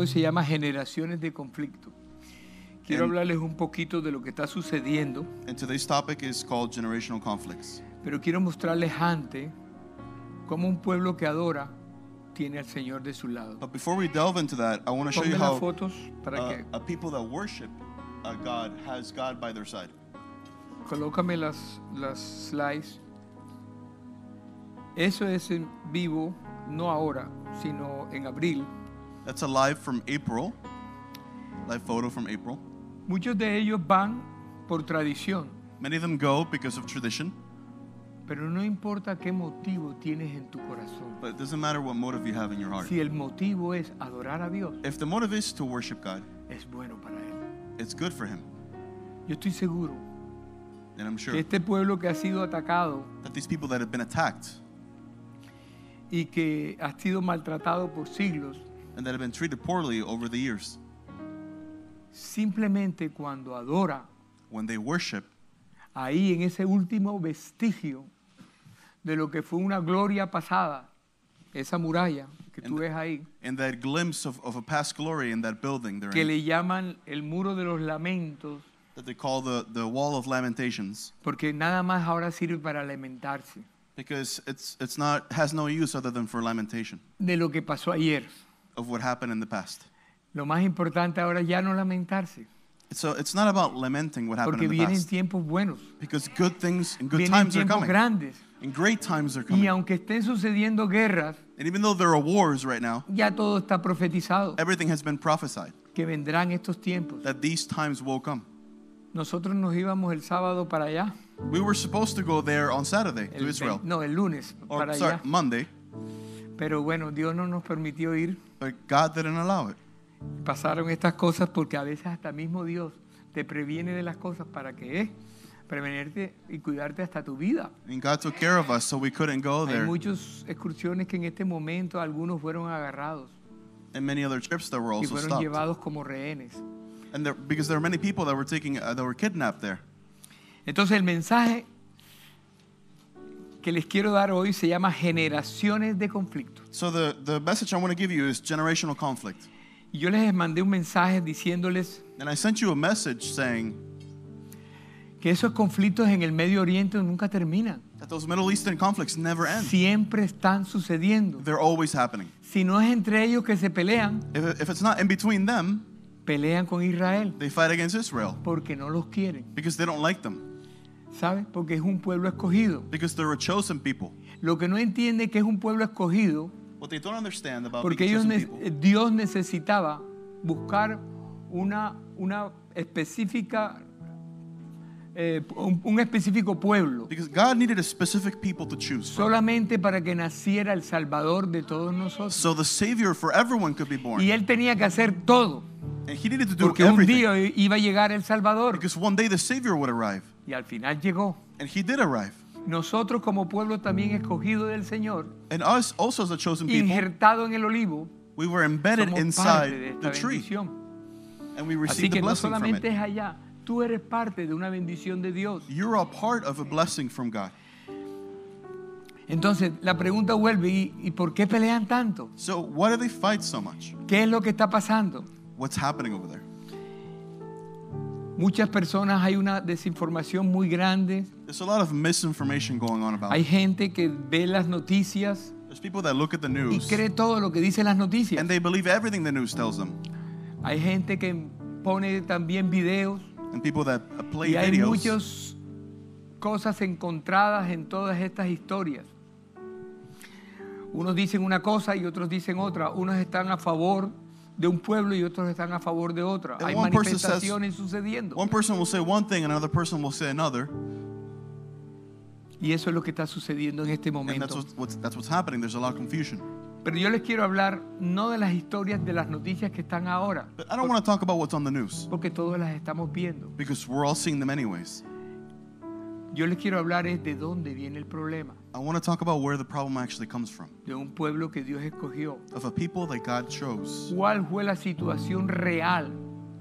Se llama Generaciones de Conflicto. Quiero hablarles un poquito de lo que está sucediendo. And today's topic is called generational conflicts. Pero quiero mostrarles antes cómo un pueblo que adora tiene al Señor de su lado. But before we delve into that, I want to show you Ponme las how fotos para que a people that worship God has God by their side. colócame las slides. Eso es en vivo, no ahora, sino en abril. That's a live from April, live photo from April. Muchos de ellos van por tradición, Many of them go because of tradition, pero no importa qué motivo tienes en tu corazón. but it doesn't matter what motive you have in your heart. Si el motivo es adorar a Dios, If the motive is to worship God, es bueno para Él. it's good for Him. Yo estoy seguro And I'm que sure este pueblo que ha sido atacado that these people that have been attacked y que ha sido maltratado por siglos, and that have been treated poorly over the years, simplemente cuando adora, when they worship, ahí en ese último vestigio de lo que fue una gloria pasada, esa muralla que tú ves ahí, in that glimpse of a past glory in that building they're que in, le llaman el muro de los lamentos, that they call the wall of lamentations, porque nada más ahora sirve para lamentarse because it's not has no use other than for lamentation de lo que pasó ayer. of what happened in the past. Lo más importante ahora ya no lamentarse, So it's not about lamenting what happened porque in the vienen past, tiempos buenos, because good things and good vienen times are tiempos coming, grandes. and great times are Y coming. aunque estén sucediendo guerras, And even though there are wars right now, ya todo está profetizado, everything has been prophesied que vendrán estos tiempos. that these times will come. Nosotros nos íbamos el sábado para allá. We were supposed to go there on Saturday to Israel, El lunes or para sorry, allá. Monday, Pero bueno, Dios no nos permitió ir. but God didn't allow it. Pasaron estas cosas porque a veces hasta mismo Dios te previene de las cosas para que prevenirte y cuidarte hasta tu vida. And God took care of us, so we couldn't go Hay there. muchas excursiones que en este momento algunos fueron agarrados And many other trips that were y also fueron stopped. llevados como rehenes. And because there were many people that were kidnapped there. Entonces el mensaje que les quiero dar hoy se llama Generaciones de Conflicto. So the message I want to give you is generational conflict. Y yo les mandé un mensaje diciéndoles And I sent you a message saying que esos conflictos en el Medio Oriente nunca terminan. that those Middle Eastern conflicts never end. Siempre están sucediendo. They're always happening. Si no es entre ellos que se pelean, If it's not in between them, pelean con Israel they fight against Israel porque no los quieren. because they don't like them, ¿Sabes? Porque es un pueblo escogido. because they're a chosen people. Lo que no entiende que es un pueblo escogido, What they don't understand about porque being ellos chosen people, Dios necesitaba buscar una específica, un específico pueblo, because God needed a specific people to choose from. solamente para que naciera el Salvador de todos nosotros. So the Savior for everyone could be born. Y Él tenía que hacer todo, And He needed to do porque un everything. día iba a llegar el Salvador. Because one day the Savior would arrive. Y al final llegó. And He did arrive. Nosotros como pueblo también escogido del Señor, And us also as a chosen people, injertado en el olivo, we were embedded somos parte de inside esta the tree. bendición. And we Así received que the no blessing from solamente it. es allá, tú eres parte de una bendición de Dios. You're a part of a blessing from God. Entonces la pregunta vuelve, ¿y por qué pelean tanto? So why do they fight so much? ¿Qué es lo que está pasando? What's happening over there? Muchas personas, hay una desinformación muy grande. There's a lot of misinformation going on about Hay it. gente que ve las noticias There's people that look at the y news cree todo lo que dicen las noticias. and they believe everything the news tells them. Hay gente que pone también videos And people that play y hay videos. muchas cosas encontradas en todas estas historias. Unos dicen una cosa y otros dicen otra. Unos están a favor de un pueblo y otros están a favor de otra. And Hay one person says- manifestaciones sucediendo. One person will say one thing and another person will say another. Y eso es lo que está sucediendo en este And momento. that's what's happening. There's a lot of confusion. Pero yo les quiero hablar no de las historias de las noticias que están ahora, But I don't want to talk about what's on the news porque todas las estamos viendo. because we're all seeing them anyways. Yo les quiero hablar es de dónde viene el problema. I want to talk about where the problem actually comes from. De un pueblo que Dios escogió. Of a people that God chose. ¿Cuál fue la situación real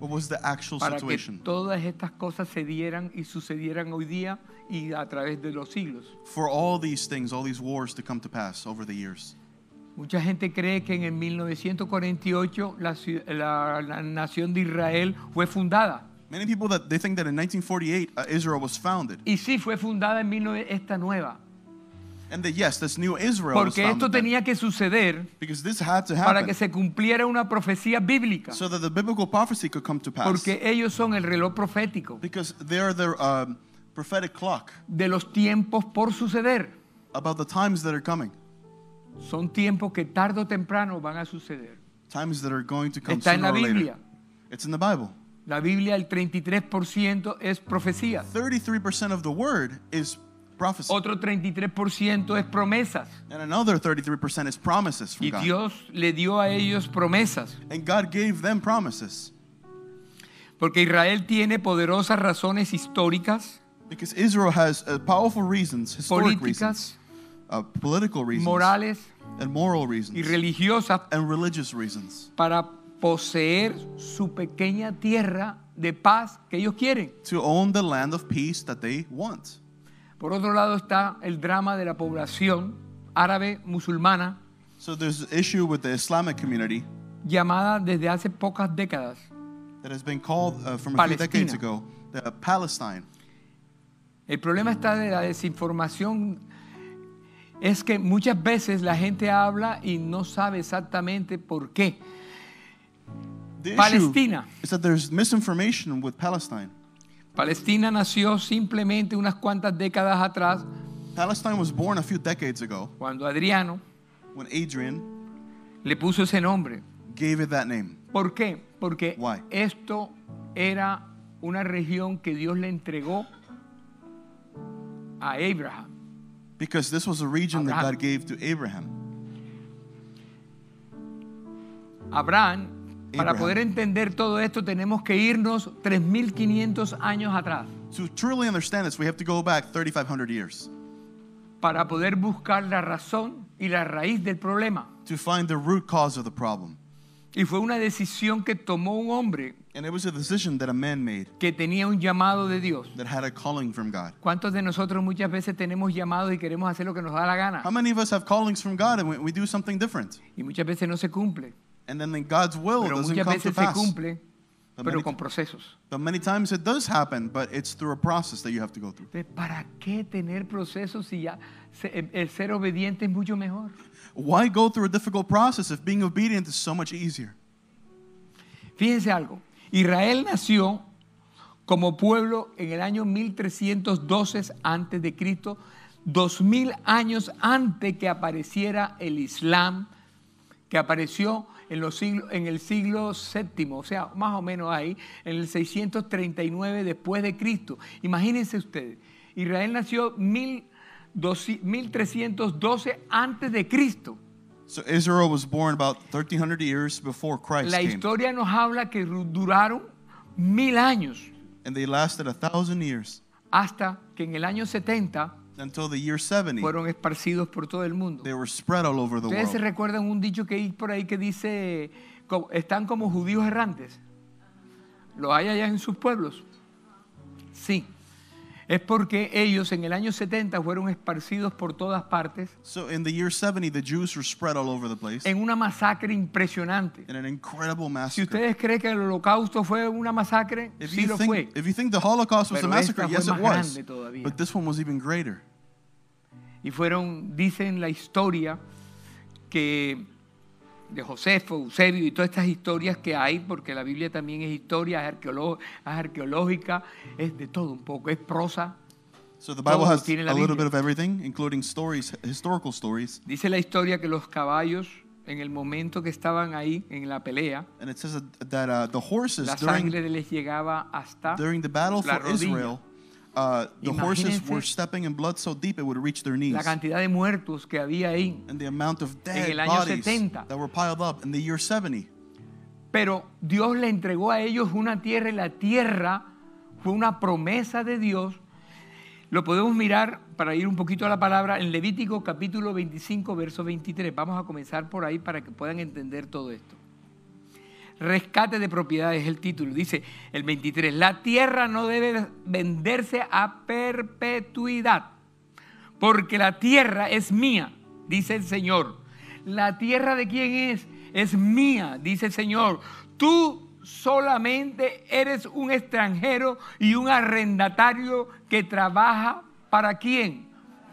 What was the actual para que situation? todas estas cosas se dieran y sucedieran hoy día y a través de los siglos. For all these things, all these wars to come to pass over the years. Mucha gente cree que en el 1948 la nación de Israel fue fundada. Many people they think that in 1948 Israel was founded, Y sí, fue fundada en esta nueva. and that yes, this new Israel was Porque esto founded then, tenía que suceder because this had to para happen que se cumpliera una profecía bíblica. so that the biblical prophecy could come to pass. Porque ellos son el reloj profético Because they are the prophetic clock de los tiempos por suceder. about the times that are coming, Son tiempos que tarde o temprano van a suceder. times that are going to come Está en sooner la or later. Biblia. It's in the Bible. La Biblia, el 33% es profecía. 33% of the word is prophecy, Otro 33% es promesas. and another 33% is promises from Y God. Dios le dio a ellos promesas. And God gave them promises Porque Israel tiene poderosas razones históricas, because Israel has powerful reasons, historic políticas, reasons, political reasons, morales and moral y reasons, religiosas and religious reasons para poseer su pequeña tierra de paz que ellos quieren. to own the land of peace that they want. Por otro lado está el drama de la población árabe musulmana So there's an issue with the Islamic community llamada desde hace pocas décadas that has been called from a few Palestina. decades ago the Palestine. El problema está de la desinformación. Es que muchas veces la gente habla y no sabe exactamente por qué. The Palestina. issue is that there's misinformation with Palestine. Palestina nació simplemente unas cuantas décadas atrás, Palestine was born a few decades ago cuando Adriano when Adrian le puso ese nombre. gave it that name. ¿Por qué? Porque Why? esto era una región que Dios le entregó a Abraham. Because this was a region that Abraham. God gave to Abraham. Abraham, para Abraham. poder entender todo esto, tenemos que irnos 3.500 años atrás To truly understand this, we have to go back 3,500 years para poder buscar la razón y la raíz del problema. to find the root cause of the problem. Y fue una decisión que tomó un hombre And it was a decision that a man made que tenía un llamado de Dios. that had a calling from God. ¿Cuántos de nosotros muchas veces tenemos llamados y queremos hacer lo que nos da la gana? How many of us have callings from God and we do something different? Y muchas veces no se cumple. And then God's will Pero doesn't muchas come to veces se pass. cumple, But pero many, con procesos. but many times it does happen, but it's through a process that you have to go through. Entonces, ¿para qué tener procesos si ya el ser obediente es mucho mejor? Why go through a difficult process if being obedient is so much easier? Fíjense algo. Israel nació como pueblo en el año 1312 antes de Cristo, 2000 años antes que apareciera el Islam, que apareció en el siglo VII, o sea, más o menos ahí, en el 639 después de Cristo. Imagínense ustedes, Israel nació 1312 antes de Cristo. So Israel was born about 1,300 years before Christ La came. historia nos habla que duraron 1000 años And they lasted 1,000 years hasta que en el año 70 until the year 70. fueron esparcidos por todo el mundo. They were spread all over the ¿Ustedes se world. recuerdan un dicho que hay por ahí que dice, están como judíos errantes? ¿Lo hay allá en sus pueblos? Sí. Es porque ellos en el año 70 fueron esparcidos por todas partes So in the year 70, the Jews were spread all over the place en una masacre impresionante. in an incredible Si massacre. ustedes creen que el holocausto fue una masacre, sí lo fue. If you think the Holocaust was a Pero esta massacre, fue yes it más was. grande todavía. But this one was even greater. Y dicen la historia que de Josefo, Eusebio y todas estas historias que hay, porque la Biblia también es historia, es arqueológica, es de todo un poco, es prosa. So the Bible Todo has tiene la a little Biblia. bit of everything, including stories, historical stories. Dice la historia que los caballos, en el momento que estaban ahí en la pelea, And it says that the horses la during sangre les llegaba hasta the battle la for rodilla. Israel, the horses Imagínense were stepping in blood so deep it would reach their knees. la cantidad de muertos que había ahí. And the amount of dead el año bodies 70. that were piled up in the year 70. Pero Dios le entregó a ellos una tierra y la tierra fue una promesa de Dios. Lo podemos mirar, para ir un poquito a la palabra, en Levítico capítulo 25, verso 23. Vamos a comenzar por ahí para que puedan entender todo esto. rescate de propiedades es el título. Dice el 23, la tierra no debe venderse a perpetuidad, porque la tierra es mía, dice el Señor. ¿La tierra de quién es? Es mía, dice el Señor. Tú solamente eres un extranjero y un arrendatario que trabaja ¿para quién?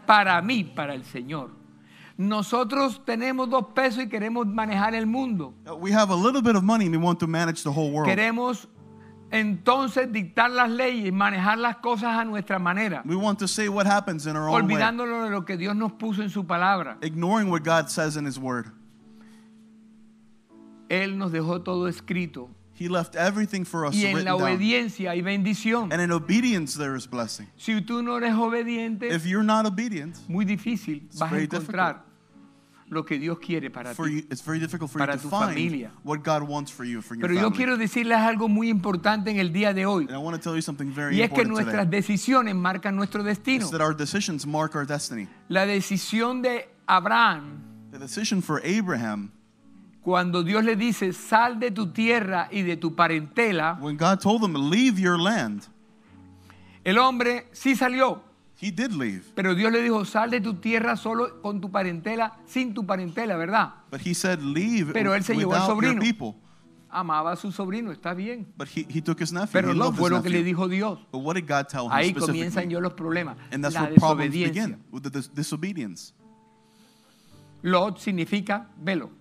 Para mí, para el Señor. Nosotros tenemos 2 pesos y queremos manejar el mundo. We have a little bit of money and we want to manage the whole world. Queremos entonces dictar las leyes, manejar las cosas a nuestra manera, We want to say what happens in our own way, olvidándonos de lo que Dios nos puso en su palabra. ignoring what God says in His Word. Él nos dejó todo escrito He left everything for us y en written la down. obediencia hay bendición. And in obedience there is blessing. Si tú no eres obediente, If you're not obedient, muy difícil vas a very encontrar lo que Dios quiere para for ti. you, it's very difficult for you Para to tu find familia. what God wants for you, for your Pero yo family. quiero decirles algo muy importante en el día de hoy. And I want to tell you something very Y es que important nuestras today. decisiones marcan nuestro destino. It's that our decisions mark our destiny. La decisión de Abraham, The decision for Abraham, cuando Dios le dice, sal de tu tierra y de tu parentela, when God told him, leave your land, el hombre sí salió. he did leave. Pero Dios le dijo, sal de tu tierra solo con tu parentela, sin tu parentela, ¿verdad? But he said, leave Pero él se llevó al without your sobrino. people. Amaba a su sobrino, está bien. But he took his nephew. Pero He no loved fue his lo que le nephew. dijo Dios. But what did God tell him Ahí specifically? comienzan yo los problemas. And that's La where problems desobediencia. begin, with the disobedience. Lot significa velo.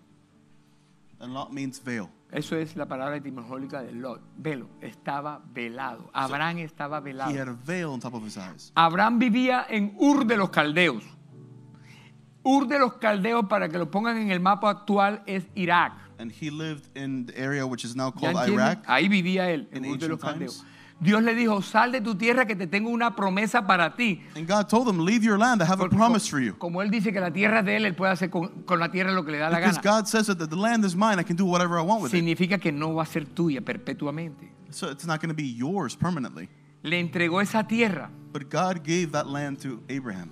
And Lot means veil. Eso es la palabra etimológica de Lot. Velo. Estaba velado. Abraham estaba velado. He had a veil on top of his eyes. Abraham vivía en Ur de los Caldeos. Ur de los Caldeos, para que lo pongan en el mapa actual, es Irak. And he lived in the area which is now ¿Ya called entienden? Iraq. Ahí vivía él, en In Ur de los ancient Caldeos. times. Dios le dijo, sal de tu tierra que te tengo una promesa para ti. And God told him, leave your land. I have a Porque promise for you. como él dice que la tierra es de él puede hacer con la tierra lo que le da la Because gana. God says that the land is mine. I can do whatever I want with it. Significa que no va a ser tuya perpetuamente. So it's not going to be yours permanently. Le entregó esa tierra. But God gave that land to Abraham.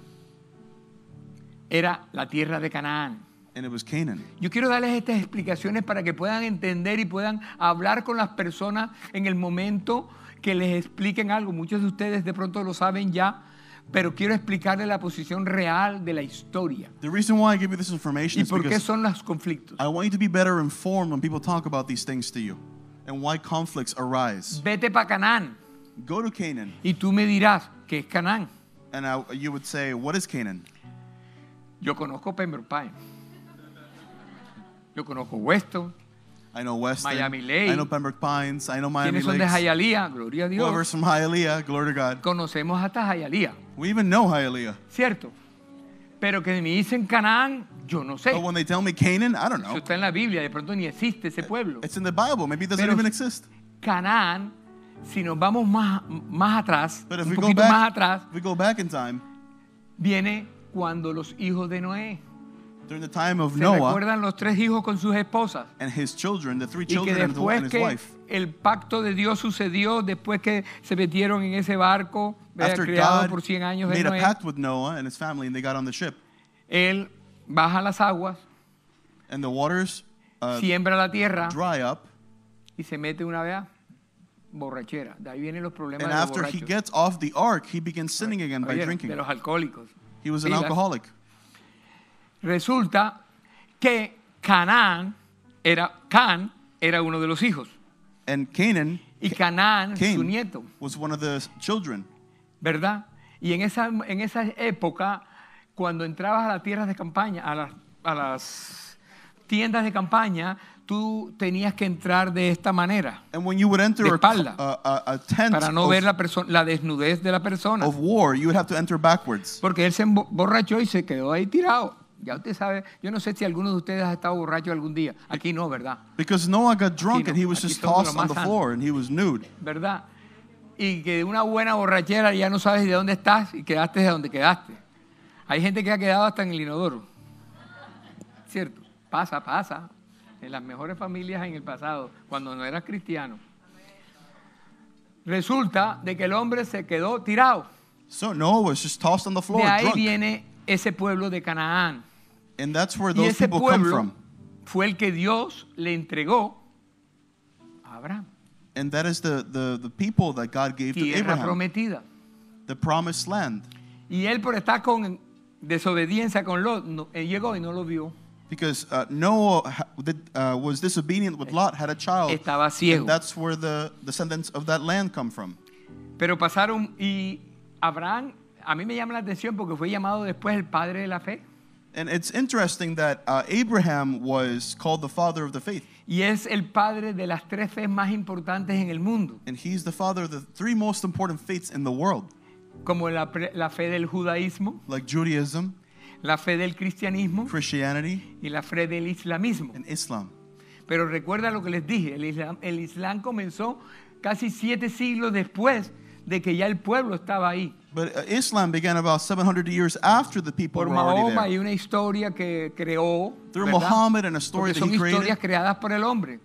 Era la tierra de Canaán. And it was Canaan. Yo quiero darles estas explicaciones para que puedan entender y puedan hablar con las personas en el momento que les expliquen algo. Muchos de ustedes de pronto lo saben ya, pero quiero explicarles la posición real de la historia The reason why I give you this information y is por qué because son los conflictos. I want you to be better informed when people talk about these things to you and why conflicts arise. Vete para Canaán Go to Canaan. y tú me dirás qué es Canaán. And you would say, what is Canaan? Yo conozco Pembroke Pines. Yo conozco Weston. I know Weston. Miami Lakes. I know Pembroke Pines. I know Miami ¿Quiénes son de Lakes. Hialeah? Gloria a Dios. Whoever's from Hialeah, glory to God. Conocemos hasta Hialeah, We even know Hialeah. ¿cierto? Pero que me dicen Canaán, yo no sé. But when they tell me Canaan, I don't Eso know. está en la Biblia, de pronto ni existe ese pueblo. It's in the Bible. Maybe it doesn't Pero- even exist. Canaán, si nos vamos más atrás, But if un we go poquito más back, atrás, if we go back in time, viene cuando los hijos de Noé. during the time of ¿Se Noah recuerdan los 3 hijos con sus esposas? and his children, the 3 Y que children and después his que wife. el pacto de Dios sucedió, después que se metieron en ese barco, After creado God por 100 años de made a Noé, pact with Noah and his family, and they got on the ship, él baja las aguas, and the waters siembra la tierra dry up, y se mete una vez borrachera. De ahí vienen los problemas and de los after he borrachos. gets off the ark, he begins sinning again by Oyeron, drinking. de los alcohólicos. He was an Pilas. alcoholic. Resulta que Can era uno de los hijos And Canaan y Canaán Cain su nieto, was one of the children. ¿verdad? Y en esa época, cuando entrabas a las tierras de campaña, a las tiendas de campaña, tú tenías que entrar de esta manera And when you would enter De espalda. a tent para no ver la desnudez de la persona, of war, you would have to enter backwards. porque él se emborrachó y se quedó ahí tirado. Ya usted sabe, yo no sé si alguno de ustedes ha estado borracho algún día. Aquí no, ¿verdad? Because Noah got drunk Aquí and he no. was Aquí just somos tossed lo on más the sano. floor and he was nude. ¿Verdad? Y que de una buena borrachera ya no sabes de dónde estás y quedaste de donde quedaste. Hay gente que ha quedado hasta en el inodoro. ¿Cierto? Pasa. En las mejores familias en el pasado, cuando no eras cristiano. Resulta de que el hombre se quedó tirado. So Noah was just tossed on the floor De ahí drunk. viene ese pueblo de Canaán. And that's where Y those ese people come pueblo from. fue el que Dios le entregó Abraham. And that is the people that God gave to Tierra Abraham, prometida. the promised land. Y él por estar con desobediencia con Lot, él llegó y no lo vio. Because Noah was disobedient with Lot, had a child. Estaba ciego. And that's where the descendants of that land come from. Pero pasaron y Abraham, a mí me llama la atención porque fue llamado después el padre de la fe. And it's interesting that Abraham was called the father of the faith. Y es el padre de las 3 fe más importantes en el mundo. And he's the father of the 3 most important faiths in the world. Como la fe del judaísmo, Like Judaism, la fe del cristianismo Christianity, y la fe del islamismo. and Islam. Pero recuerda lo que les dije, el Islam comenzó casi 7 siglos después de que ya el pueblo estaba ahí. But Islam began about 700 years after the people Por were already Mahoma there. hay una historia que creó, Through ¿verdad? Muhammad and a story Porque that son he created. historias creadas por el hombre.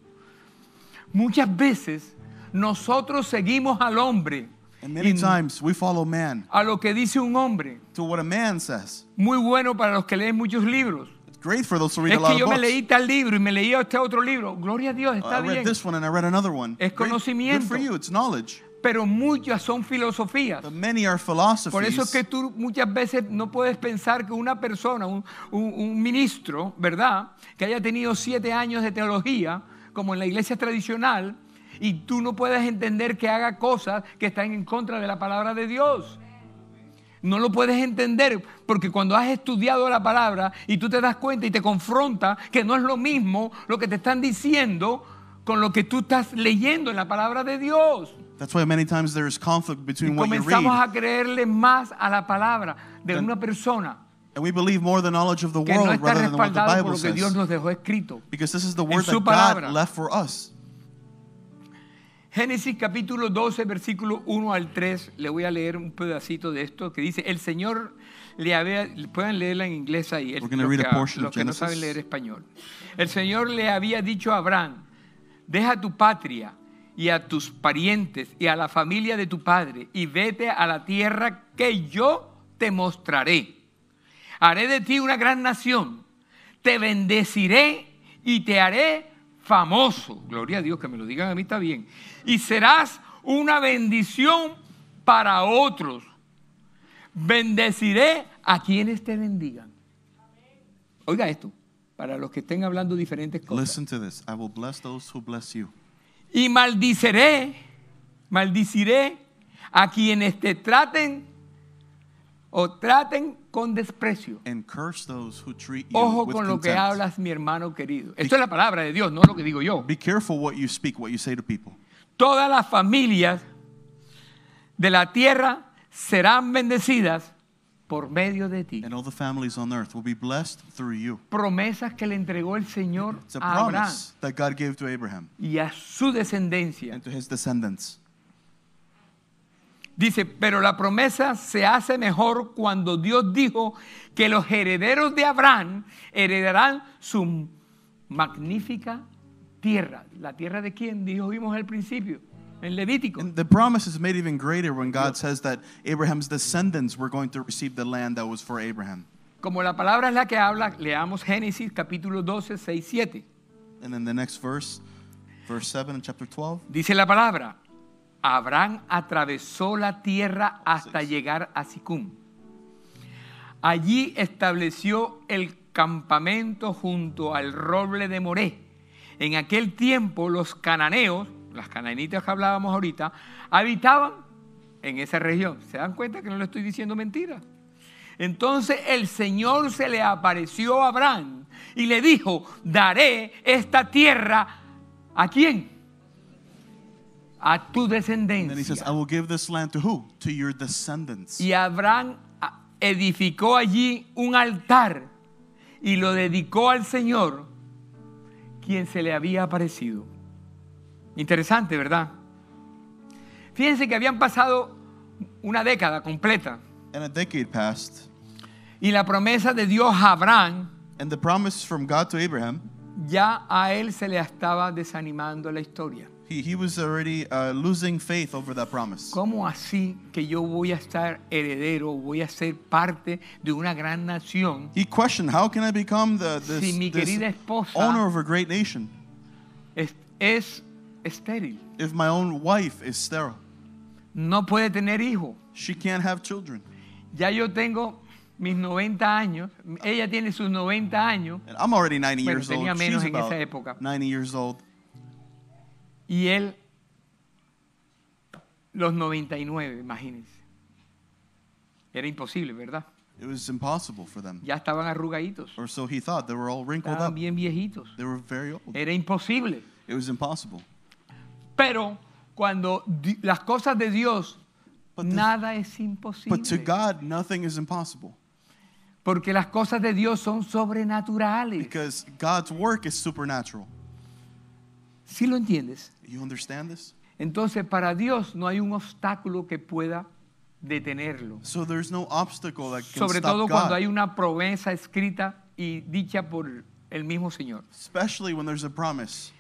Muchas veces nosotros seguimos al hombre And many y times we follow man a lo que dice un hombre. to what a man says. Muy bueno para los que leen muchos libros. It's great for those who read Es a lot que of yo me books. leí tal libro y me leí este otro libro. Gloria a Dios, está I read bien. this one and I read another one. Es Great. conocimiento. Good for you, it's knowledge. Pero muchas son filosofías. But many are Por philosophies. eso es que tú muchas veces no puedes pensar que una persona, un ministro, ¿verdad? Que haya tenido 7 años de teología, como en la iglesia tradicional, y tú no puedes entender que haga cosas que están en contra de la palabra de Dios. No lo puedes entender porque cuando has estudiado la palabra y tú te das cuenta y te confrontas que no es lo mismo lo que te están diciendo con lo que tú estás leyendo en la palabra de Dios. That's why many times there is conflict Y between what you comenzamos read. a creerle más a la palabra de una persona And we believe more the knowledge of the que no world está rather than what the respaldado por Bible lo que Dios says. nos dejó escrito. Because this is the word su that palabra. God left for us. Génesis capítulo 12, versículo 1 al 3, le voy a leer un pedacito de esto que dice, el Señor le había, pueden leerla en inglés ahí, We're gonna read a portion los of que no Genesis. saben leer español. El Señor le había dicho a Abraham, deja tu patria y a tus parientes y a la familia de tu padre y vete a la tierra que yo te mostraré. Haré de ti una gran nación, te bendeciré y te haré famoso. Gloria a Dios, que me lo digan a mí está bien. Y serás una bendición para otros. Bendeciré a quienes te bendigan. Oiga esto, para los que estén hablando diferentes cosas. Listen to this. I will bless those who bless you. Y maldiciré a quienes te traten con desprecio. And curse those who treat you Ojo with con lo que contempt. hablas, mi hermano querido. Esto es la palabra de Dios, no lo que digo yo. Be careful what you speak, what you say to people. Todas las familias de la tierra serán bendecidas por medio de ti. And all the families on earth will be blessed through you. Promesas que le entregó el Señor It's a a Abraham promise that God gave to Abraham y a su descendencia. and to his descendants. Dice, pero la promesa se hace mejor cuando Dios dijo que los herederos de Abraham heredarán su magnífica tierra. ¿La tierra de quién? Vimos al principio, en Levítico. And the promise is made even greater when God says that Abraham's descendants were going to receive the land that was for Abraham. Como la palabra es la que habla, leamos Génesis capítulo 12, 6, 7. And then the next verse 7 in chapter 12. Dice la palabra, Abraham atravesó la tierra hasta llegar a Sicum. Allí estableció el campamento junto al roble de Moré. En aquel tiempo los cananeos, las cananitas que hablábamos ahorita, habitaban en esa región. ¿Se dan cuenta que no le estoy diciendo mentiras? Entonces el Señor se le apareció a Abraham y le dijo, daré esta tierra, ¿a quién? A tu And then he says, descendencia. I will give this land to who? To your descendants. Y Abraham edificó allí un altar y lo dedicó al Señor, quien se le había aparecido. Interesante, ¿verdad? Fíjense que habían pasado una década completa And a decade passed. y la promesa de Dios a Abraham, And the promise from God to Abraham, ya a él se le estaba desanimando la historia. he was already losing faith over that promise. ¿Cómo así que yo voy a estar heredero, voy a ser parte de una gran nación He questioned, how can I become si mi this querida esposa owner of a great nation? es estéril, If my own wife is sterile, no puede tener hijos. she can't have children. Ya yo tengo mis 90 años, ella tiene sus 90 años And I'm already 90 Bueno, years tenía old. menos She's en esa about época. 90 years old. y él los 99, imagínense. Era imposible, ¿verdad? It was impossible for them. Ya estaban arrugaditos, Or so he thought. They were all wrinkled estaban up. bien viejitos. They were very old. Era imposible. It was impossible. Pero cuando las cosas de Dios, But the- nada es imposible. But to God, nothing is impossible. Porque las cosas de Dios son sobrenaturales. Because God's work is supernatural. ¿Sí lo entiendes? You understand this? Entonces, para Dios no hay un obstáculo que pueda detenerlo. So there's no obstacle that can Sobre stop todo cuando God. hay una promesa escrita y dicha por el mismo Señor. Especially when there's a promise.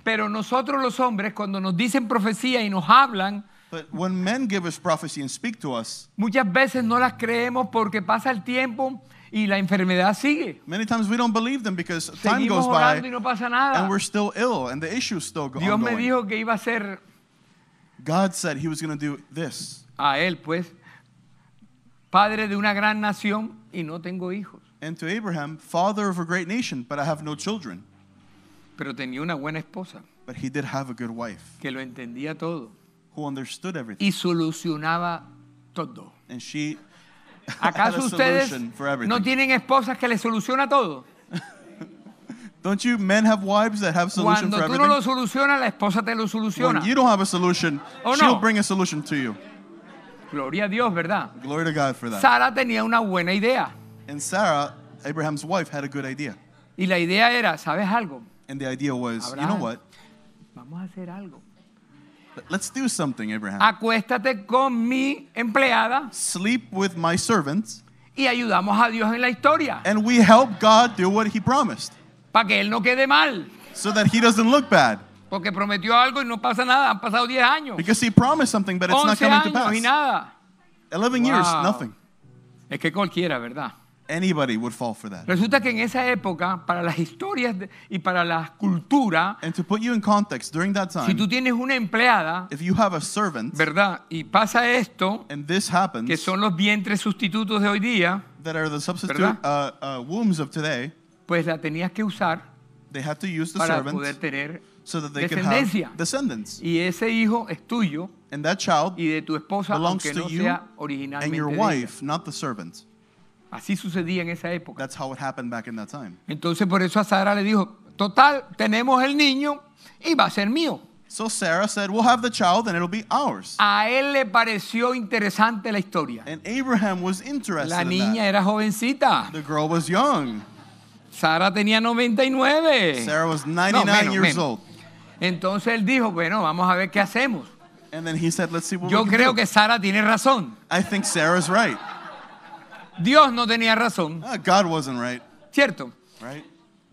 Pero nosotros los hombres, cuando nos dicen profecía y nos hablan, But when men give us prophecy and speak to us, muchas veces no las creemos porque pasa el tiempo y la enfermedad sigue. many times we don't believe them because time Seguimos goes orando y by no pasa nada. and we're still ill and the issue's still Dios me ongoing. dijo que iba a ser God said he was going to do this. a él, pues, padre de una gran nación y no tengo hijos. And to Abraham, father of a great nation, but I have no children. Pero tenía una buena esposa But he did have a good wife que lo entendía todo who understood everything. y solucionaba todo. And she had a ¿Acaso ustedes solution for everything. no tienen esposas que les soluciona todo? Don't you men have wives that have solution Cuando for tú no everything? lo solucionas, la esposa te lo soluciona. When you don't have a solution, Oh, she'll no. bring a solution to you. Gloria a Dios, ¿verdad? Glory to God for that. Sara tenía una buena idea. And Sarah, Abraham's wife, had a good idea. Y la idea era, ¿sabes algo? And the idea was, you Abraham. know what? Vamos a hacer algo. Let's do something, Abraham. Acuéstate con mi empleada Sleep with my servants, y ayudamos a Dios en la historia and we help God do what he promised para que Él no quede mal. so that he doesn't look bad. Porque prometió algo y no pasa nada. Han pasado 10 años, Because he promised something, but it's not 11 coming to años y pass. nada. 11 years, Wow. nothing. Es que cualquiera, ¿verdad? Anybody would fall for that. Resulta que en esa época, para las historias y para la cultura, And to put you in context, during that si time, tú tienes una empleada, if you have a servant, ¿verdad? Y pasa esto, and this happens, que son los vientres sustitutos de hoy día, that are the substitute ¿verdad? wombs of today, pues la tenías que usar they had to use the para servant poder tener so that they could descendencia. have descendants. Y ese hijo es tuyo And that child y de tu esposa, belongs aunque to no you sea and originalmente your de ella. wife, not the servant. Así sucedía en esa época. That's how it happened back in that time. Entonces por eso a Sara le dijo, total, tenemos el niño y va a ser mío. So Sarah said, we'll have the child and it'll be ours. A él le pareció interesante la historia. And Abraham was interested La in niña that. era jovencita. The girl was young. Sara tenía 99. Sarah was No, 99 menos, years menos. old. Entonces él dijo, bueno, vamos a ver qué hacemos. And then he said, let's see what Yo we can creo do. que Sara tiene razón. I think Sarah's right. Dios no tenía razón, God wasn't right, ¿cierto? right?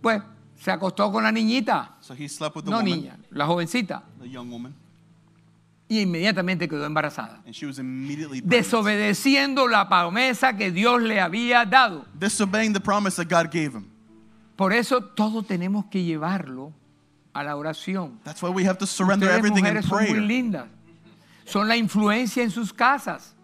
Pues se acostó con la niñita, So he slept with the no woman, niña, la jovencita, the young woman, y inmediatamente quedó embarazada, and she was immediately pregnant, desobedeciendo la promesa que Dios le había dado. disobeying the promise that God gave him. Por eso todo tenemos que llevarlo a la oración. That's why we have to surrender Ustedes, everything in mujeres, son muy prayer. lindas. Son la influencia en sus casas.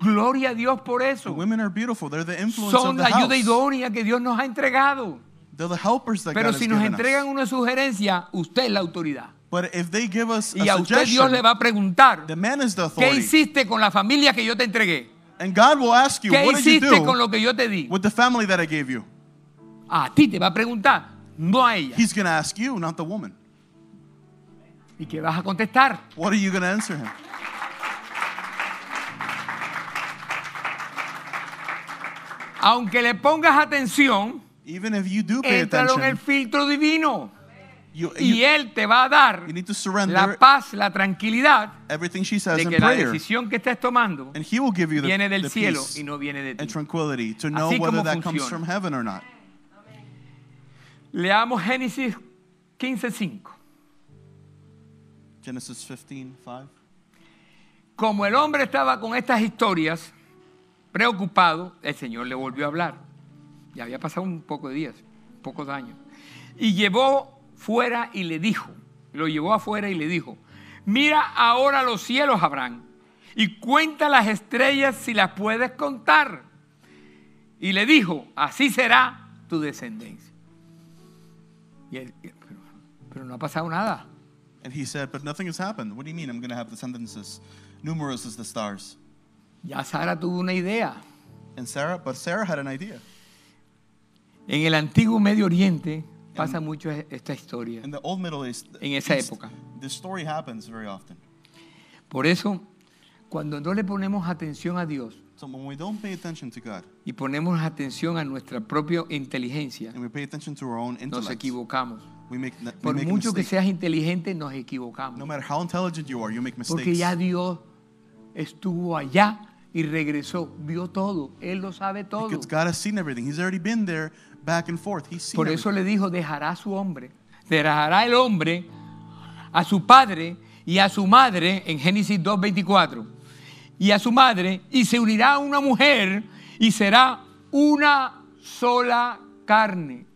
Gloria a Dios por The eso. women are beautiful. They're the influence Son of the la ayuda house. idónea que Dios nos ha entregado. They're the helpers that Pero God si has nos given entregan us. una sugerencia, usted es la autoridad. But if they give us Y a a usted Dios le suggestion, va a preguntar, the man is the ¿qué authority. hiciste con la familia que yo te entregué? And God will ask you, ¿Qué what did you hiciste con do lo que yo te di? with the family that I gave you? A ti te va a preguntar, no a ella. He's going to ask you, not the woman. ¿Y qué vas a contestar? What are you going to answer him? Aunque le pongas atención, Even if you do pay éntralo en el attention, filtro divino. you Y Él te va a dar you need to la surrender paz, la tranquilidad everything she says de in que la prayer. decisión que estés tomando And he will give you viene the del cielo peace y no viene de and ti. tranquility to know Así whether como that comes funciona. from heaven or not. Leamos Génesis 15:5. Genesis 15:5. Como el hombre estaba con estas historias, preocupado, el Señor le volvió a hablar. Ya había pasado un poco de días, pocos años. Y llevó fuera y le dijo, Lo llevó afuera y le dijo, mira ahora los cielos, Abraham, y cuenta las estrellas si las puedes contar. Y le dijo, así será tu descendencia. Y él, pero no ha pasado nada. And he said, but nothing has happened. What do you mean I'm going to have descendants as numerous as the stars? Ya Sara tuvo una idea. And Sarah had an idea. En el antiguo Medio Oriente pasa mucho esta historia. In the old Middle East, En esa época. this story happens very often. Por eso, cuando no le ponemos atención a Dios So when we don't pay attention to God y ponemos atención a nuestra propia inteligencia, and we pay attention to our own nos intellect, equivocamos. we make Por a mucho que mistake. seas inteligente, nos equivocamos. No matter how intelligent you are, you make mistakes. Porque ya Dios estuvo allá y regresó, vio todo, Él lo sabe todo. Because God has seen everything. He's already been there, back and forth. He's seen Por eso everything. le dijo, dejará a su hombre, dejará el hombre a su padre y a su madre, en Génesis 2:24, y a su madre, y se unirá a una mujer y será una sola carne.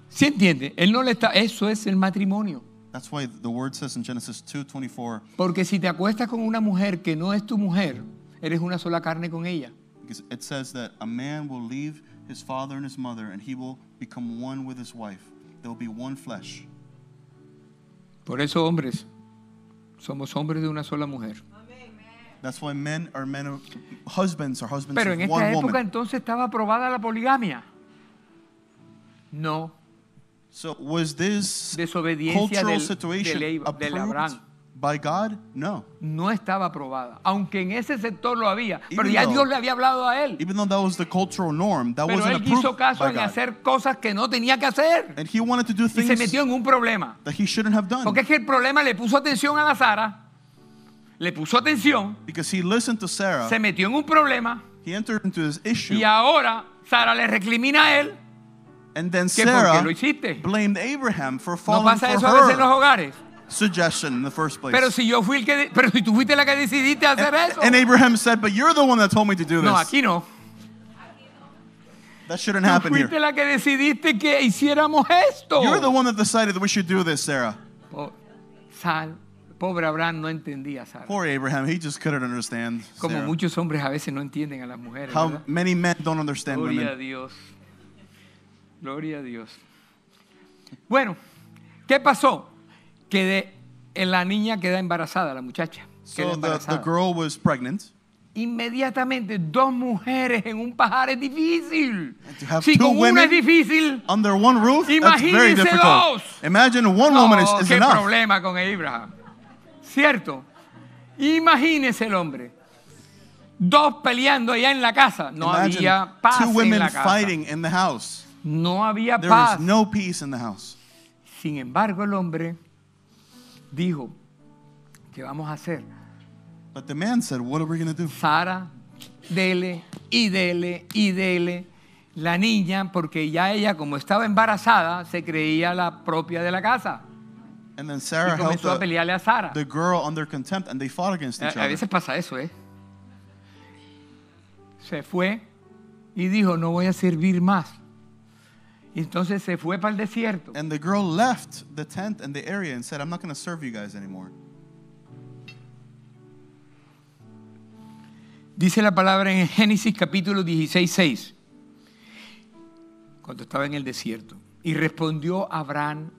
¿Sí entiende? Él no le está, eso es el matrimonio. That's why the word says in Genesis 2:24, Porque si te acuestas con una mujer que no es tu mujer, eres una sola carne con ella. because it says that a man will leave his father and his mother, and he will become one with his wife. There will be one flesh. Por eso, hombres, somos hombres de una sola mujer. That's why husbands are husbands Pero of en esta one época woman. entonces estaba aprobada la poligamia. No, So was this desobediencia cultural del situation del approved Abraham. by God? No. No estaba aprobada, aunque en ese sector lo había, pero Even ya though- Dios le había hablado a él. Even though that was the cultural norm, that Pero wasn't él hizo approved caso by en God. hacer cosas que no tenía que hacer And he wanted to do y se things metió en un problema. that he shouldn't have done. Porque es que el problema le puso atención a la Sara, le puso atención, Because he listened to Sarah, se metió en un problema he entered into this issue, y ahora Sara le recrimina a él and then que por qué Sarah lo hiciste. blamed Abraham for ¿No falling pasa for eso a veces en los her hogares? suggestion in the first place. Pero si yo fui el que, pero si tú fuiste la que decidiste hacer eso. And Abraham said, but you're the one that told me to do No, this. aquí no. That shouldn't Tú happen fuiste here. la que decidiste que hiciéramos esto. You're the one that decided that we should do this, Sarah. Pobre Abraham no entendía a Sara. Poor Abraham, he just couldn't understand Como Sarah. muchos hombres a veces no entienden a las mujeres. How ¿verdad? many men don't understand Gloria a women. Dios. Gloria a Dios. Bueno, ¿qué pasó? Que la niña queda embarazada, la muchacha. Queda So the embarazada. girl was pregnant. Inmediatamente, dos mujeres en un pajar es difícil. to have Si two con una women es difícil, Under one roof, that's very Imagínense difficult. dos. Imagine one woman is qué enough. problema con Abraham. ¿Cierto? Imagínese el hombre. Dos peleando allá en la casa. No Imagine había paz two en women la casa. fighting in the house. No había There paz. was no peace in the house. Sin embargo, el hombre dijo, ¿qué vamos a hacer? But the man said, what are we going to do? Sara, dele y dele y dele. La niña, porque ya ella, como estaba embarazada, se creía la propia de la casa. And then Y Sarah held comenzó a pelearle a Sara. the girl under contempt, and they fought against each A other. veces pasa eso, ¿eh? Se fue y dijo, no voy a servir más. Y entonces se fue para el desierto. And the girl left the tent and the area and said, I'm not going to serve you guys anymore. Dice la palabra en Génesis capítulo 16:6, cuando estaba en el desierto. Y respondió Abraham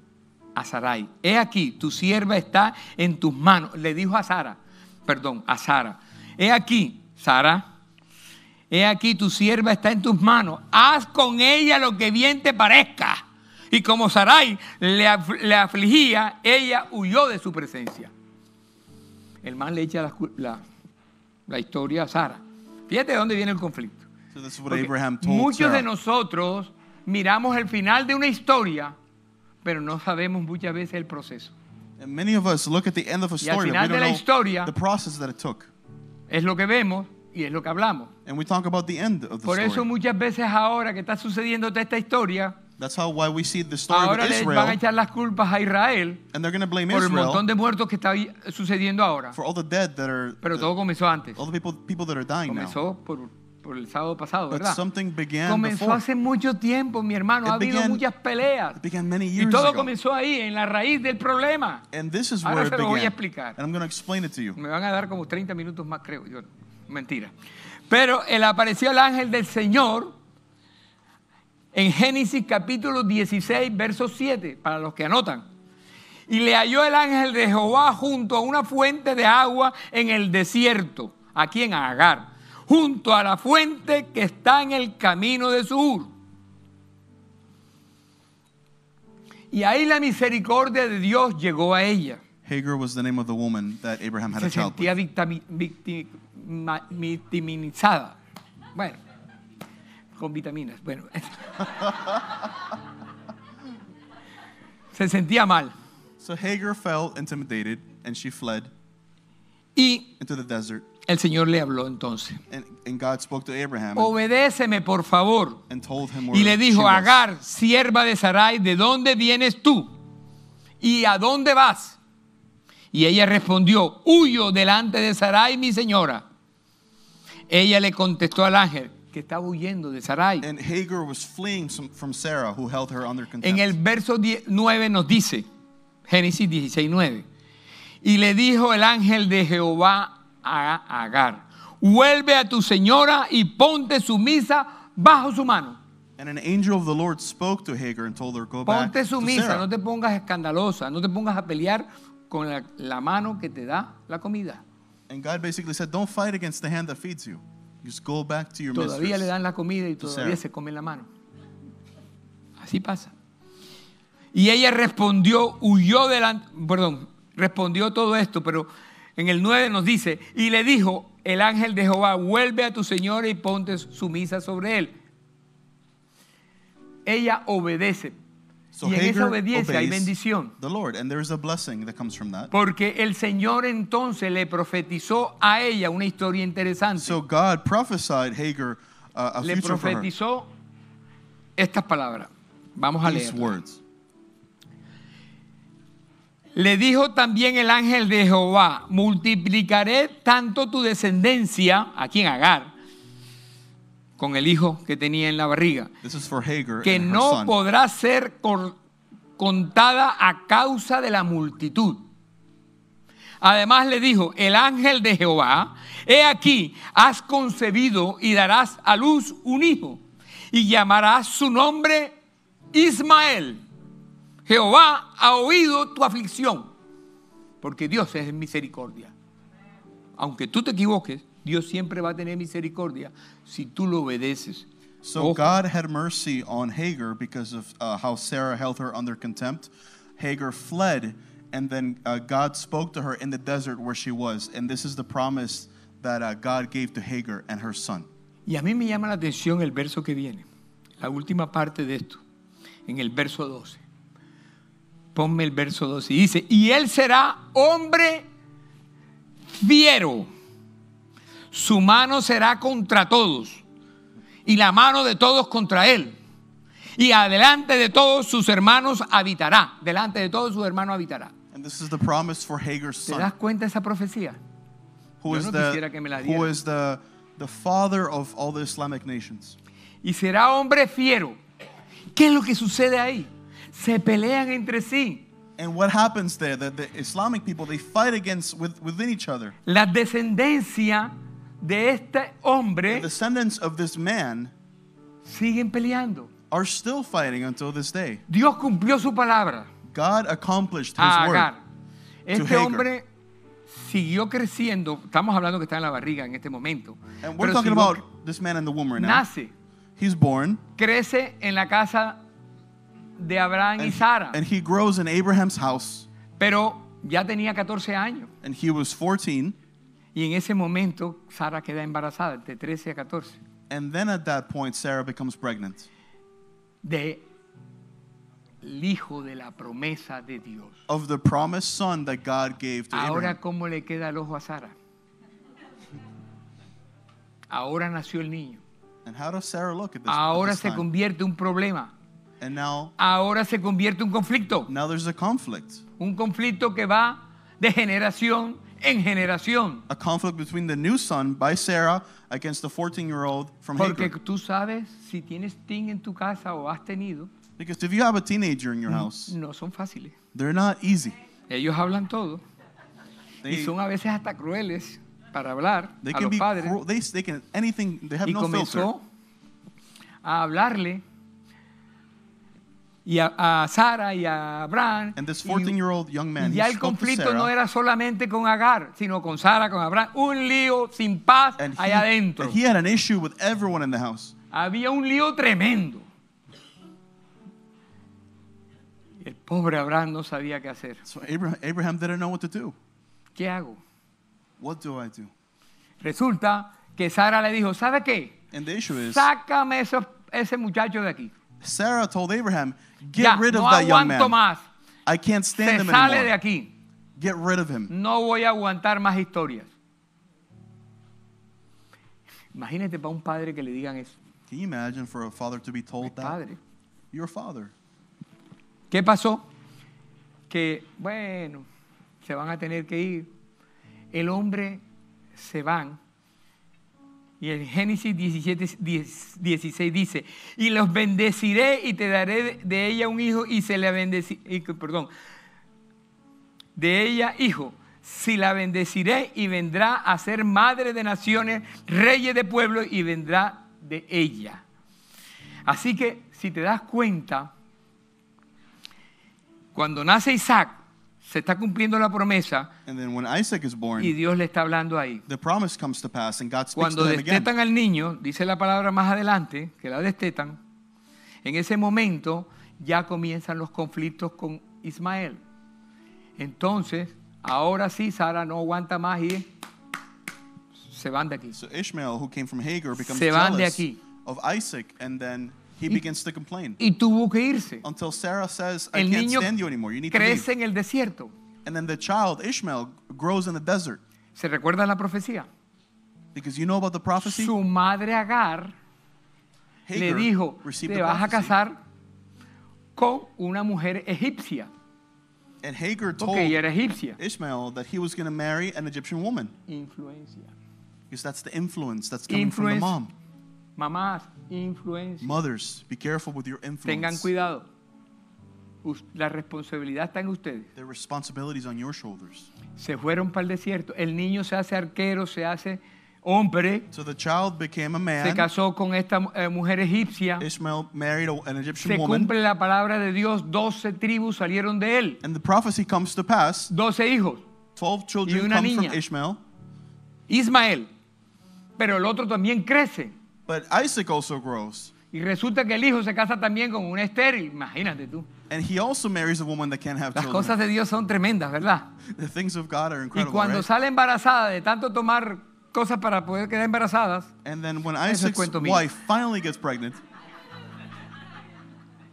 a Sarai, he aquí, tu sierva está en tus manos. Le dijo a Sara, he aquí, Sara, he aquí, tu sierva está en tus manos. Haz con ella lo que bien te parezca. Y como Sarai le afligía, ella huyó de su presencia. El man le echa la historia a Sara. Fíjate de dónde viene el conflicto. So this is what Porque Abraham told muchos de Sarah. nosotros miramos el final de una historia, pero no sabemos muchas veces el proceso. And many of us look at the end of a Y al story, final but we de la don't historia, know the process that it took. Es lo que vemos y es lo que hablamos. And we talk about the end of the Por eso story. muchas veces ahora que está sucediendo toda esta historia, That's why we see the story ahora with les van a Israel, echar las culpas a Israel and they're going to blame por el montón Israel de muertos que está sucediendo ahora. for all the dead that are, Pero todo comenzó antes. all the people that are dying now. Comenzó por por el sábado pasado, But ¿verdad? something began Comenzó before. hace mucho tiempo, mi hermano. It Ha habido began- muchas peleas. It began many Y years todo ago. comenzó ahí, en la raíz del problema. And this is Ahora where se it lo voy a began. explicar. And I'm going to explain it to you. Me van a dar como 30 minutos más, creo yo. Mentira. Pero él apareció el ángel del Señor en Génesis capítulo 16, verso 7, para los que anotan. Y le halló el ángel de Jehová junto a una fuente de agua en el desierto, aquí en Agar, junto a la fuente que está en el camino de Sur. Y ahí la misericordia de Dios llegó a ella. Hagar was the name of the woman that Abraham had Se a child sentía with. vitaminizada. Bueno, con vitaminas. Bueno, se sentía mal. So Hagar felt intimidated and she fled Y into the desert. el Señor le habló entonces. And God spoke to Abraham Obedéceme, por favor. and told him where Y le she dijo, was. Agar, sierva de Sarai, ¿de dónde vienes tú? ¿Y a dónde vas? Y ella respondió, huyo delante de Sarai, mi señora. Ella le contestó al ángel, que estaba huyendo de Sarai. And Hagar was fleeing from Sarah, who held her under contempt. En el verso 9 nos dice, Génesis 16:9, y le dijo el ángel de Jehová a Agar, vuelve a tu señora y ponte sumisa bajo su mano. And an angel of the Lord spoke to Hagar and told her, go back Ponte to sumisa, Sarah. no te pongas escandalosa, no te pongas a pelear con la mano que te da la comida. And God basically said, don't fight against the hand that feeds you. Just go back to your Todavía le mistress. dan la comida y To todavía Sarah. se come la mano. Así pasa. Y ella respondió, respondió todo esto, pero en el 9 nos dice, y le dijo el ángel de Jehová, vuelve a tu señora y ponte sumisa sobre él. Ella obedece. So Y en esa Hagar obediencia hay obeys bendición. the Lord, and there's a blessing that comes from that. Porque el Señor entonces le profetizó a ella una historia interesante. So God prophesied Hagar a Le future for her. profetizó estas palabras. Vamos a These leer. words. Le dijo también el ángel de Jehová, multiplicaré tanto tu descendencia, aquí en Agar, con el hijo que tenía en la barriga, This is for Hagar que and her no son. podrá ser contada a causa de la multitud. Además le dijo, el ángel de Jehová, he aquí, has concebido y darás a luz un hijo, y llamarás su nombre Ismael. Jehová ha oído tu aflicción, porque Dios es misericordia. Aunque tú te equivoques, Dios siempre va a tener misericordia si tú lo obedeces. So Ojo. God had mercy on Hagar because of how Sarah held her under contempt. Hagar fled, and then God spoke to her in the desert where she was. And this is the promise that God gave to Hagar and her son. Y a mí me llama la atención el verso que viene, la última parte de esto, en el verso 12. Ponme el verso 12 y dice, y él será hombre fiero, su mano será contra todos y la mano de todos contra él, y adelante de todos sus hermanos habitará, delante de todos sus hermanos habitará. And this is the promise for Hagar's ¿Te das son, cuenta de esa profecía? who Yo is no quisiera que me la dieran. the father of all the Islamic nations. Y será hombre fiero. ¿Qué es lo que sucede ahí? Se pelean entre sí. And what happens there? The Islamic people, they fight within each other. La descendencia de este The hombre descendants of this man siguen peleando. are still fighting until this day. Dios cumplió su palabra God accomplished his a word. Agar. Este Hagar. hombre siguió creciendo. Estamos hablando que está en la barriga en este momento. And we're Pero talking siguió- about this man and the woman now. nace, He's born, crece en la casa de Abraham y Sara, and he grows in Abraham's house, pero ya tenía 14 años. and he was 14. Y en ese momento Sara queda embarazada, de 13 a 14. And then at that point, Sarah becomes pregnant De el hijo de la promesa de Dios. of the promised son that God gave to Ahora, Abraham. ¿cómo le queda el ojo a Sara? Ahora nació el niño. And how does Sarah look at this? Ahora at this se time? convierte en un problema. And now Ahora se convierte en un conflicto. there's a conflict. Un conflicto que va de generación en generación. A conflict between the new son by Sarah against the 14-year-old from Porque Hagar. tú sabes, si tienes teen en tu casa o has tenido, Because if you have a teenager in your house, no son fáciles. they're not easy. Ellos hablan todo y They, son a veces hasta crueles para hablar they a can los be padres. cruel. They can anything. They have Y no filter. comenzó a hablarle y a Sara y a Abraham. And this Y 14-year-old young man, y he ya el spoke to conflicto no Sarah, era solamente con Agar, sino con Sara, con Abraham. Un lío sin paz and allá adentro. he had an issue with everyone in the house. Había un lío tremendo. El pobre Abraham no sabía qué hacer. So Abraham didn't know what to do. ¿Qué hago? What do I do? Resulta que Sara le dijo, ¿sabe qué? And the issue is, Sácame ese muchacho de aquí. Sarah told Abraham, get Ya, rid of no that young aguanto man. más. I can't Se stand him sale de anymore. aquí. Get rid of him. No voy a aguantar más historias. Imagínate para un padre que le digan eso. Can you imagine for a father to be told that? Padre. Your father. ¿Qué pasó? Que, bueno, se van a tener que ir. El hombre se van. Y en Génesis 16 dice, y los bendeciré y te daré de ella un hijo y se le de ella hijo, si la bendeciré y vendrá a ser madre de naciones, reyes de pueblos y vendrá de ella. Así que si te das cuenta, cuando nace Isaac, se está cumpliendo la promesa And then when Isaac is born, y Dios le está hablando ahí. the promise comes to pass and God speaks Cuando to him again. destetan al niño, dice la palabra más adelante, que la destetan, en ese momento ya comienzan los conflictos con Ismael. Entonces, ahora sí, Sara no aguanta más y se van de aquí. So Ishmael, who came from Hagar, becomes Se van de jealous aquí. of Isaac, and then he begins to complain. Y tuvo que irse. Until Sarah says, I El can't niño stand you anymore. You need to leave. crece en el desierto. And then the child, Ishmael, grows in the desert. ¿Se recuerda la profecía? Because you know about the prophecy? Su madre Agar le Hagar dijo, received te the vas a prophecy. casar con una mujer egipcia, And Hagar told porque ella era egipcia. Ishmael that he was going to marry an Egyptian woman. Influencia. Because that's the influence that's coming from the Influence. mom. Mamás, influencia. Mothers, be careful with your Tengan influence. cuidado. La responsabilidad está en ustedes. The responsibilities on your shoulders. Se fueron para el desierto. El niño se hace arquero, se hace hombre. So the child became a Se man. casó con esta mujer egipcia. Ishmael married an Egyptian Se woman. cumple la palabra de Dios. 12 tribus salieron de él. And the prophecy comes to pass. 12 hijos. 12 Y children una come from niña. Ishmael. Ismael. Pero el otro también crece. But Isaac also grows. Y resulta que el hijo se casa también con una estéril. Imagínate tú. And he also marries a woman that can't have Las children. cosas de Dios son tremendas, ¿verdad? The things of God are Y incredible, cuando right? sale embarazada de tanto tomar cosas para poder quedar embarazadas, And then when Eso es Isaac's cuento mío. wife finally gets pregnant,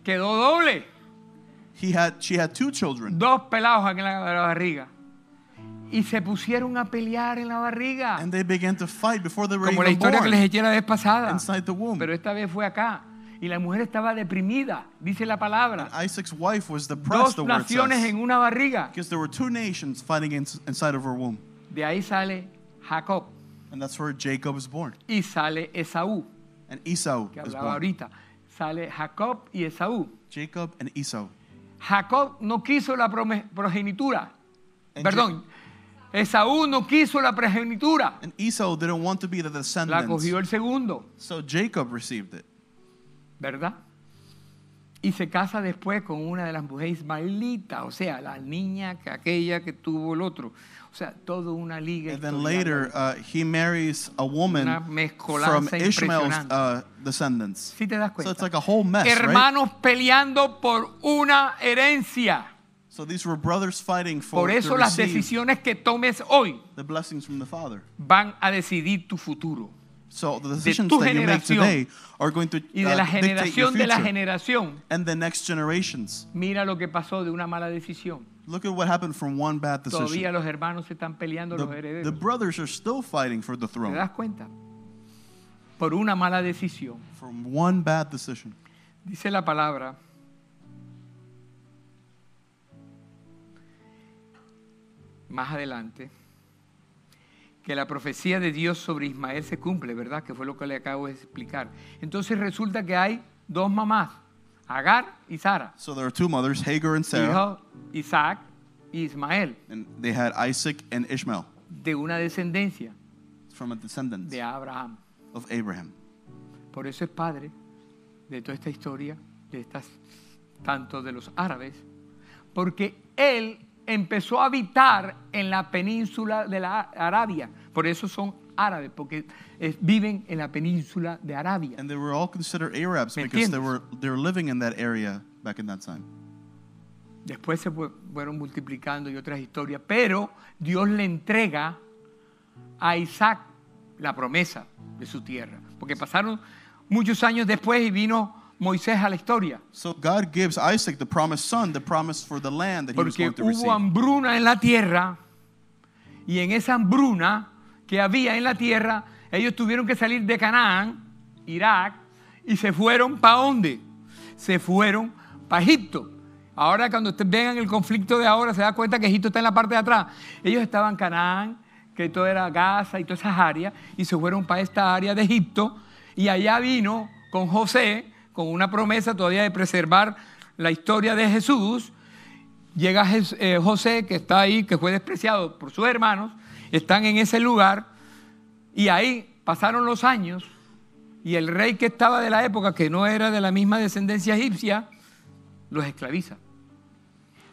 quedó doble. she had 2 children. 2 pelados en la barriga. Y se pusieron a pelear en la barriga. And they began to fight before they were Como la even historia que les born eché la vez pasada. inside the womb. Pero esta vez fue acá. Y la mujer estaba deprimida, dice la palabra. Isaac's wife was 2 depressed, the word naciones says, en una barriga. because there were 2 nations fighting inside of her womb. De ahí sale Jacob And that's where Jacob is born. y sale Esaú, And Esau que is hablaba born. ahorita. Sale Jacob y Esaú. Jacob and Esau. Jacob no quiso la progenitura. And Perdón, Esaú no quiso la progenitura. And Esau didn't want to be the La descendants. cogió el segundo, So Jacob received it. ¿verdad? Y se casa después con una de las mujeres ismaelitas, o sea, la niña que aquella que tuvo el otro. O sea, toda una liga. And then historial. later, he marries a woman Una mezcolanza from Ishmael's impresionante. descendants. ¿Sí te das So cuenta? it's like a whole mess, right? Hermanos peleando por una herencia. So these were brothers fighting for Por eso to las receive decisiones que tomes hoy the blessings from the Father. van a decidir tu futuro. So the decisions tu that you make generación today are going to y de la dictate your generación de la future generación. and the next generations. Mira lo que pasó de una mala decisión. Look at what happened from one bad Todavía decision. los hermanos se están peleando los The herederos. brothers are still fighting for the ¿Te throne das cuenta? Por una mala decisión. from one bad decision. Dice la palabra. Más adelante. que la profecía de Dios sobre Ismael se cumple, ¿verdad? Que fue lo que le acabo de explicar. Entonces resulta que hay dos mamás, Agar y Sara. So there are two mothers, Hagar and Sarah, Hijo Isaac y Ismael, and they had Isaac and Ishmael de una descendencia from a descendant de Abraham. of Abraham. Por eso es padre de toda esta historia, de estas, tanto de los árabes, porque él empezó a habitar en la península de la Arabia. Por eso son árabes, porque viven en la península de Arabia. And they were all considered Arabs ¿Me because entiendes? they were living in that area back in that time. Después se fueron multiplicando y otras historias, pero Dios le entrega a Isaac la promesa de su tierra, porque pasaron muchos años después y vino Moisés a la historia, So God gives Isaac the promised son, the promise for the land that he was porque going to hubo receive. hambruna en la tierra, y en esa hambruna que había en la tierra, ellos tuvieron que salir de Canaán, Irak, y se fueron ¿para dónde? Se fueron para Egipto. Ahora cuando ustedes vean el conflicto de ahora, se da cuenta que Egipto está en la parte de atrás. Ellos estaban en Canaán, que todo era Gaza y todas esas áreas, y se fueron para esta área de Egipto, y allá vino con José, con una promesa todavía de preservar la historia de Jesús. Llega José, que está ahí, que fue despreciado por sus hermanos, están en ese lugar, y ahí pasaron los años, y el rey que estaba de la época, que no era de la misma descendencia egipcia, los esclaviza.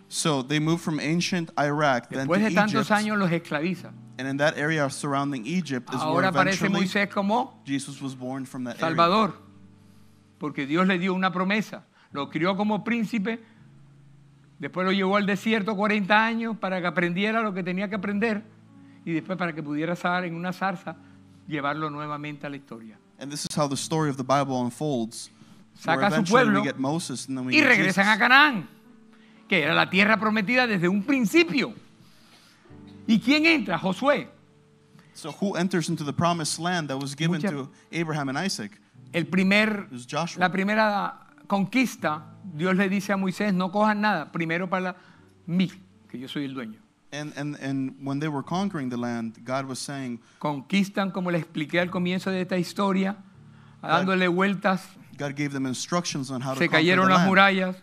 So they moved from ancient Iraq then to Después de tantos Egypt, años los esclaviza. and in that area surrounding Egypt is where Ahora aparece eventually Moisés como Jesus was born from that area. Salvador, porque Dios le dio una promesa, lo crió como príncipe, después lo llevó al desierto 40 años para que aprendiera lo que tenía que aprender, y después para que pudiera estar en una zarza, llevarlo nuevamente a la historia. And this is how the story of the Bible unfolds. Where Saca a su eventually pueblo we get Moses and then we y get regresan a Jesus. Canaán, que era la tierra prometida desde un principio. ¿Y quién entra? Josué. So who enters into the promised land that was given Mucha- to Abraham and Isaac? El primer, It was Joshua. la primera conquista, Dios le dice a Moisés, no cojan nada, primero para mí, que yo soy el dueño. And when they were conquering the land, God was saying, Conquistan, como les expliqué al comienzo de esta historia, dándole vueltas, God gave them instructions on how to se conquer the cayeron las land. murallas,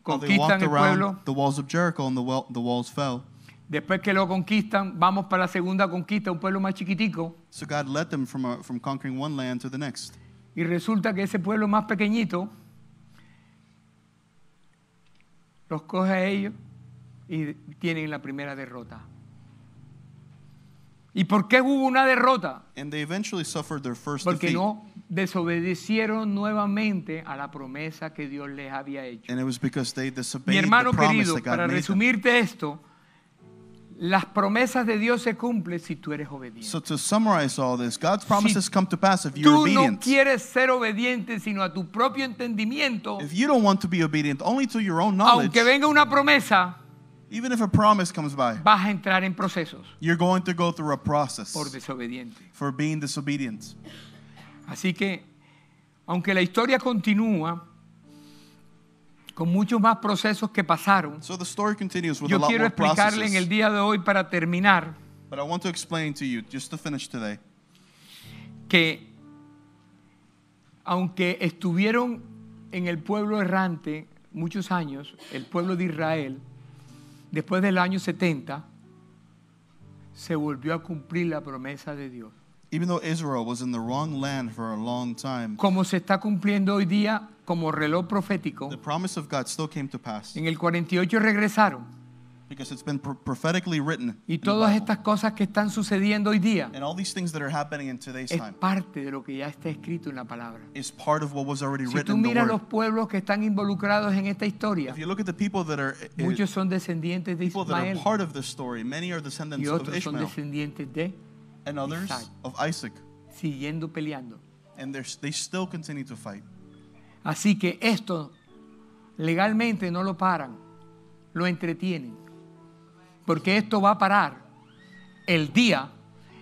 How they walked conquistan el pueblo. around the walls of Jericho and the walls fell. Después que lo conquistan, vamos para la segunda conquista, un pueblo más chiquitico, So God led them from conquering one land to the next. y resulta que ese pueblo más pequeñito los coge a ellos y tienen la primera derrota. ¿Y por qué hubo una derrota? And they eventually suffered their first Porque defeat. no desobedecieron nuevamente a la promesa que Dios les había hecho. And it was because they Mi disobeyed the hermano promise querido, that God para made them. resumirte esto, las promesas de Dios se cumplen si tú eres obediente. So to summarize all this, God's promises come to pass if you're Tú no obedient. quieres ser obediente sino a tu propio entendimiento, If you don't want to be obedient only to your own knowledge, aunque venga una promesa, even if a promise comes by, vas a entrar en procesos you're going to go through a process por desobediente. for being disobedient. Así que, aunque la historia continúa con muchos más procesos que pasaron, So the story continues with a yo lot quiero more explicarle en el processes. día de hoy para terminar But I want to explain to you, just to finish today, que aunque estuvieron en el pueblo errante muchos años, el pueblo de Israel, después del año 70, se volvió a cumplir la promesa de Dios. even though Israel was in the wrong land for a long time, Como se está cumpliendo hoy día como reloj profético, the promise of God still came to pass en el 48 regresaron. because it's been prophetically written Y in the todas Bible. estas cosas que están sucediendo hoy día And all these things that are happening in today's es time parte de lo que ya está escrito en la palabra. is part of what was already Si tú written in the miras Word. los pueblos que están involucrados en esta historia, If you look at the people that are muchos son descendientes de people that are Ismael part of the story, many are y descendants of otros son Ishmael descendientes de and others Isaac. of Isaac, siguiendo peleando. and they still continue to fight. Así que esto legalmente no lo paran, lo entretienen, porque esto va a parar el día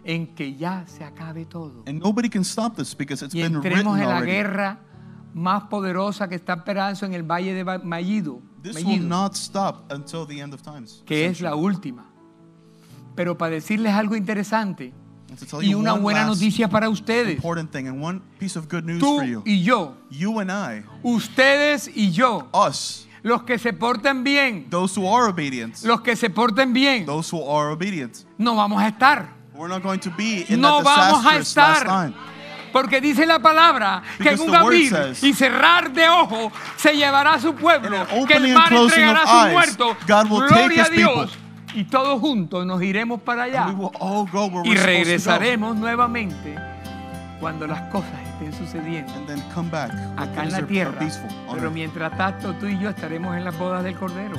en que ya se acabe todo And nobody can stop this because it's y been written entremos en la already. guerra más poderosa que está esperando en el valle de Megiddo, This will not stop until the end of times, que es la última. Pero para decirles algo interesante, to tell Y you una one buena last noticia para ustedes. important thing and one piece of good news Tú for you. y yo, You and I, ustedes y yo, us, los que se porten bien, those who are obedient, los que se porten bien, those who are obedient. no vamos a estar. We're not going to be in No that vamos a disastrous last estar. time. Porque dice la palabra que en Because un the word abrir says, y cerrar de ojos se llevará a su pueblo, in an que el opening mar and closing entregará a of sus eyes, muertos. God will take Gloria a his Dios. Y todos juntos nos iremos para And we allá will all go where y we're supposed to go. regresaremos nuevamente cuando las cosas estén sucediendo And then come back when acá en things la are tierra. peaceful on Pero earth. mientras tanto tú y yo estaremos en las bodas del Cordero.